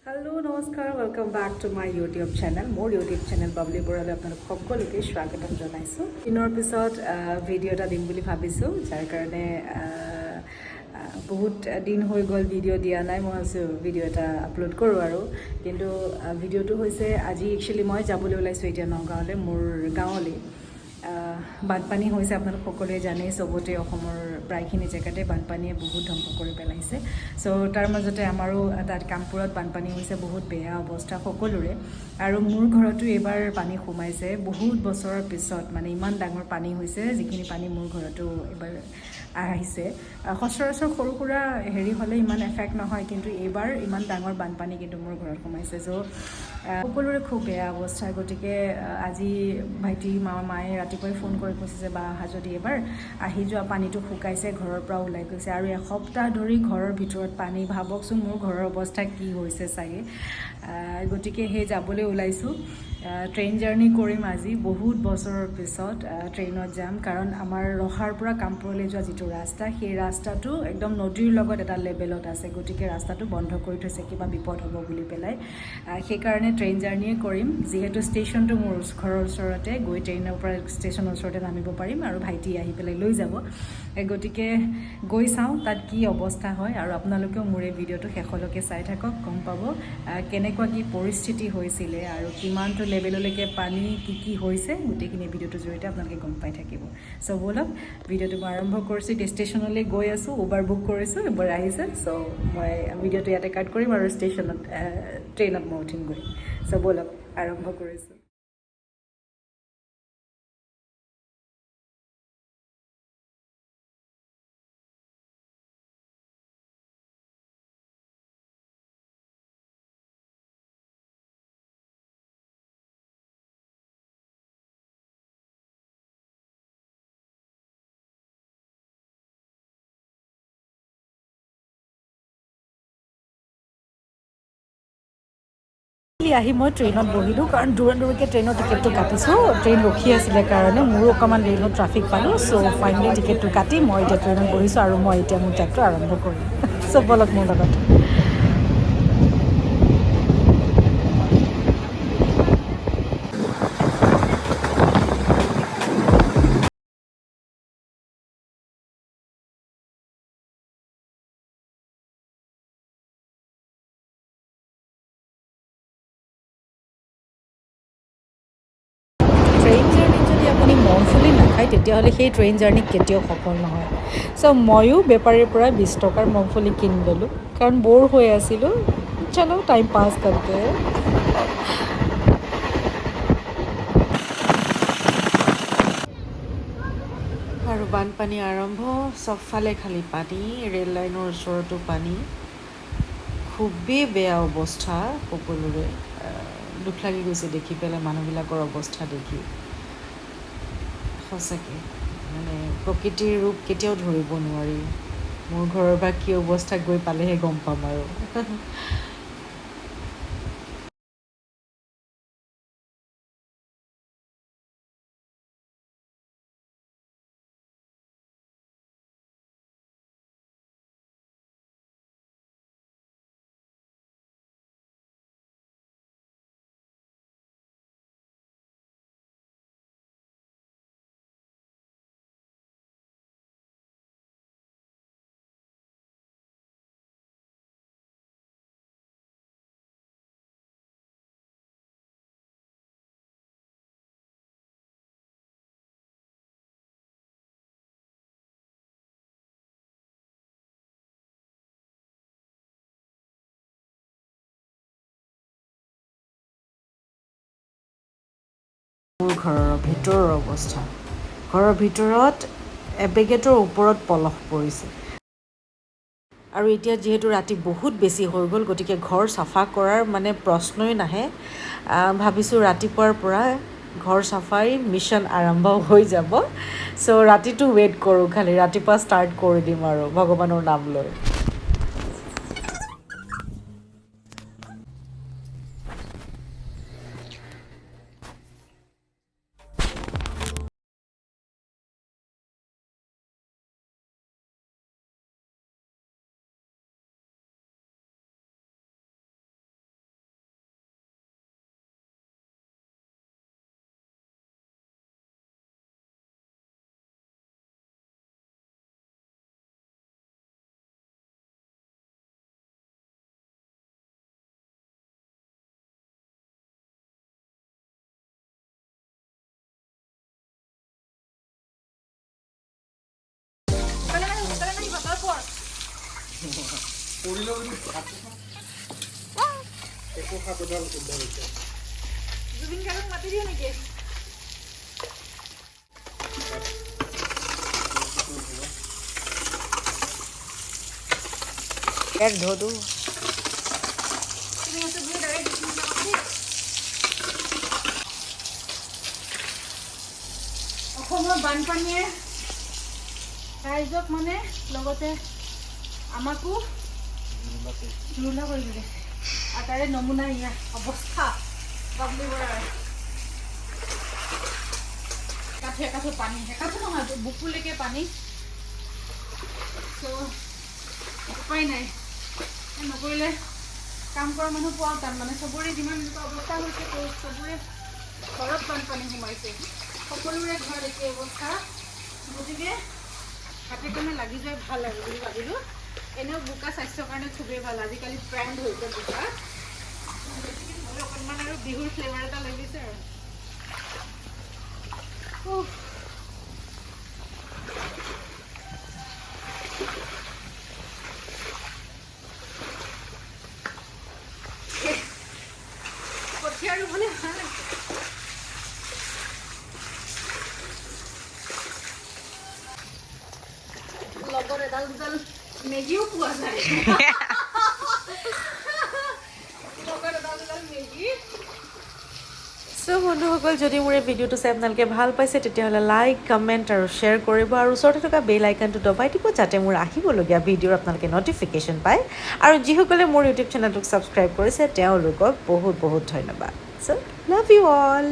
Hello, Namaskar. Welcome back to my YouTube channel. More YouTube channel Bubbly Borale আপোনালোক সকলোকে স্বাগতম জনাইছো। দিনৰ পিছত ভিডিও এটা দিম বুলি ভাবিছো, যাৰ কাৰণে বহুত দিন হৈ গ'ল ভিডিও দিয়া নাই। মই ভাবিছো ভিডিও এটা আপলোড কৰো আৰু কিন্তু ভিডিওটো হৈছে আজি একচুয়ালি মই যাবলৈ ওলাইছো এতিয়া নগাঁৱলৈ, মোৰ গাঁৱলৈ। বানপানী হৈছে, আপোনালোক সকলোৱে জানে, চবতে অসমৰ প্ৰায়খিনি জেগাতে বানপানীয়ে বহুত ধ্বংস কৰি পেলাইছে। চ' তাৰ মাজতে আমাৰো তাত কামপুৰত বানপানী হৈছে, বহুত বেয়া অৱস্থা সকলোৰে। আৰু মোৰ ঘৰতো এইবাৰ পানী সোমাইছে বহুত বছৰৰ পিছত, মানে ইমান ডাঙৰ পানী হৈছে, যিখিনি পানী মোৰ ঘৰতো এইবাৰ আহিছে। সচৰাচৰ সৰু সুৰা হেৰি হ'লে ইমান এফেক্ট নহয়, কিন্তু এইবাৰ ইমান ডাঙৰ বানপানী কিন্তু মোৰ ঘৰত সোমাইছে। চ' সকলোৰে খুব বেয়া অৱস্থা। গতিকে আজি ভাইটি মায়ে ৰাতিপুৱাই ফোন কৰি কৈছে যে বা আহা যদি এবাৰ আহি যোৱা, পানীটো শুকাইছে, ঘৰৰ পৰা ওলাই গৈছে। আৰু এসপ্তাহ ধৰি ঘৰৰ ভিতৰত পানী, ভাবকচোন মোৰ ঘৰৰ অৱস্থা কি হৈছে চাগে। গতিকে সেই যাবলৈ ওলাইছোঁ। ট্ৰেইন জাৰ্ণি কৰিম আজি, বহুত বছৰৰ পিছত ট্ৰেইনত যাম। কাৰণ আমাৰ ৰহাৰ পৰা কামপুৰলৈ যোৱা যিটো ৰাস্তা, সেই ৰাস্তাটো একদম নদীৰ লগত এটা লেভেলত আছে। গতিকে ৰাস্তাটো বন্ধ কৰি থৈছে, কিবা বিপদ হ'ব বুলি পেলাই। সেইকাৰণে ট্ৰেইন জাৰ্ণিয়ে কৰিম। যিহেতু ষ্টেচনটো মোৰ ঘৰৰ ওচৰতে, গৈ ট্ৰেইনৰ পৰা ষ্টেচনৰ ওচৰতে নামিব পাৰিম আৰু ভাইটি আহি পেলাই লৈ যাব। গতিকে গৈ চাওঁ তাত কি অৱস্থা হয়, আৰু আপোনালোকেও মোৰ এই ভিডিঅ'টো শেষলৈকে চাই থাকক, গম পাব কেনেকুৱা কি পৰিস্থিতি হৈছিলে আৰু কিমানটো লেভেললৈকে পানী কি হৈছে, গোটেইখিনি ভিডিঅ'টোৰ জৰিয়তে আপোনালোকে গম পাই থাকিব। চ' ব'লক ভিডিঅ'টো মই আৰম্ভ কৰিছোঁ। এতিয়া ষ্টেচনলৈ গৈ আছোঁ, উবাৰ বুক কৰিছোঁ, উবাৰ আহিছে। চ' মই ভিডিঅ'টো ইয়াতে কাট কৰিম আৰু ষ্টেচনত ট্ৰেইনত মই উঠিম গৈ। চ' ব'লক আৰম্ভ কৰিছোঁ। আহি মই ট্ৰেইনত বহিলোঁ, কাৰণ দূৰলৈকে ট্ৰেইনৰ টিকেটটো কাটিছোঁ। ট্ৰেইন ৰখি আছিলে কাৰণে মোৰো অকণমান দেৰি হ'ল, ট্ৰাফিক পালোঁ। চ' ফাইনেলি টিকেটটো কাটি মই এতিয়া ট্ৰেইনত বহিছোঁ আৰু মই এতিয়া মোৰ ট্ৰেকটো আৰম্ভ কৰিম। চ' ব'লক মোৰ লগত। ট্ৰেইন জাৰ্ণিত যদি আপুনি মংফলি নাখায়, তেতিয়াহ'লে সেই ট্ৰেইন জাৰ্ণি কেতিয়াও সফল নহয়। চ' ময়ো বেপাৰীৰ পৰা 20 টকাৰ মংফলি কিনি ল'লোঁ, কাৰণ ব'ৰ হৈ আছিলোঁ। চলো টাইম পাছ কৰতে। আৰু বানপানী আৰম্ভ, চবফালে খালী পানী, ৰেল লাইনৰ ওচৰতো পানী। খুবেই বেয়া অৱস্থা সকলোৰে। দুখ লাগি গৈছে দেখি পেলাই মানুহবিলাকৰ অৱস্থা দেখি। সঁচাকৈ মানে প্ৰকৃতিৰ ৰূপ কেতিয়াও ধৰিব নোৱাৰি। মোৰ ঘৰৰ বা কি অৱস্থা গৈ পালেহে গম পাম আৰু। মোৰ ঘৰৰ ভিতৰৰ অৱস্থা, ঘৰৰ ভিতৰত এবেগেটৰ ওপৰত পলস পৰিছে। আৰু এতিয়া যিহেতু ৰাতি বহুত বেছি হৈ গ'ল, গতিকে ঘৰ চাফা কৰাৰ মানে প্ৰশ্নই নাহে। ভাবিছোঁ ৰাতিপুৱাৰ পৰা ঘৰ চাফাই মিছন আৰম্ভ হৈ যাব। চ' ৰাতিটো ৱেইট কৰোঁ, খালি ৰাতিপুৱা ষ্টাৰ্ট কৰি দিম আৰু ভগৱানৰ নাম লৈ। কৰিলে বুলি একো খাবডাল উদ্ধাৰ হৈছে জুবিন গাৰ্গক মাতি দিও নেকি এক ধোদু তুমি এসে বুড়ি দাঁড়াই দিচ্ছি অসমৰ বানপানীয়ে ৰাইজক মানে লগতে আমাকো জুৰুলা কৰি দিলে আৰু তাৰে নমুনা ইয়া অৱস্থা বাবলি বৰাৰ কাঠে পানী কাঠে নহয় বুকুলৈকে পানী ত' উপায় নাই নকৰিলে কাম কৰা মানুহ পোৱাও টান মানে চবৰে যিমান এনেকুৱা অৱস্থা হৈছে চবৰে ঘৰত বানপানী সোমাইছে সকলোৰে ঘৰত একে অৱস্থা গতিকে হাতে কামে লাগি যোৱাই ভাল আৰু বুলি ভাবিলোঁ এনেও বোকা স্বাস্থ্যৰ কাৰণে খুবেই ভাল আজিকালি ট্ৰেণ্ড হৈছে বোকা মই অকণমান আৰু বিহুৰ ফ্লেভাৰ এটা লাগিছে আৰু কঠীয়া ৰুবলৈ ভাল আছে লগত এডাল দুডাল মেগীও পোৱা যায় সো বন্ধুসকল যদি মোৰ এই ভিডিঅ'টো চাই আপোনালোকে ভাল পাইছে তেতিয়াহ'লে লাইক কমেণ্ট আৰু শ্বেয়াৰ কৰিব আৰু ওচৰতে থকা বেল আইকনটো দবাই দিব যাতে মোৰ আহিবলগীয়া ভিডিঅ'ৰ আপোনালোকে নটিফিকেশ্যন পায় আৰু যিসকলে মোৰ ইউটিউব চেনেলটোক ছাবস্ক্ৰাইব কৰিছে তেওঁলোকক বহুত বহুত ধন্যবাদ চ' লাভ ইউ অল